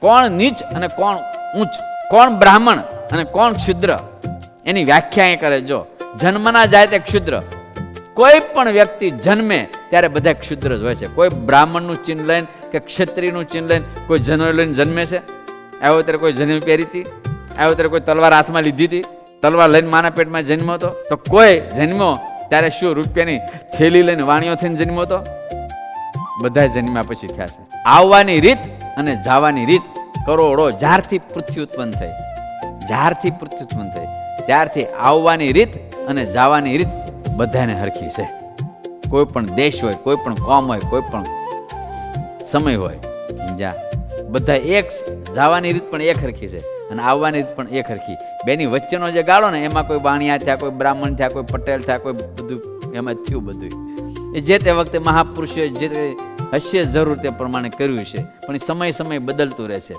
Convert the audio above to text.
કોણ નીચ અને કોણ ઊંચ, કોણ બ્રાહ્મણ અને કોણ ક્ષુદ્ર, એની વ્યાખ્યા એ કરે. જો જન્મના જાય તે ક્ષુદ્ર, કોઈ પણ વ્યક્તિ જન્મે ત્યારે બધા ક્ષુદ્ર જ હોય છે. કોઈ બ્રાહ્મણનું ચિહ્ન લઈને કે ક્ષત્રિયનું ચિહ્ન લઈને કોઈ જનોઈ લઈને જન્મે છે? આવ્યો ત્યારે કોઈ જનેવી પહેરી હતી? આવ્યો ત્યારે કોઈ તલવાર હાથમાં લીધી હતી? તલવાર લઈને માના પેટમાં જન્મ્યો હતો? તો કોઈ જન્મ્યો ત્યારે શું રૂપિયાની થેલી લઈને વાણીઓ થઈને જન્મ્યો હતો? બધા જન્મ્યા પછી થયા છે. આવવાની રીત અને જવાની રીત કરોડો, જ્યારથી પૃથ્વી ઉત્પન્ન થઈ, જ્યારથી પૃથ્વી ઉત્પન્ન થઈ ત્યારથી આવવાની રીત અને જવાની રીત બધાને હરખી છે. કોઈ પણ દેશ હોય, કોઈ પણ કોમ હોય, કોઈ પણ સમય હોય, જ્યાં બધા એક, જવાની રીત પણ એક હરખી છે અને આવવાની રીત પણ એક હરખી. બેની વચ્ચેનો જે ગાળો ને એમાં કોઈ વાણિયા થયા, કોઈ બ્રાહ્મણ થયા, કોઈ પટેલ થયા, કોઈ બધું એમાં થયું. બધું એ જે તે વખતે મહાપુરુષોએ જે હશે જરૂર તે પ્રમાણે કર્યું છે, પણ એ સમય બદલતું રહે છે.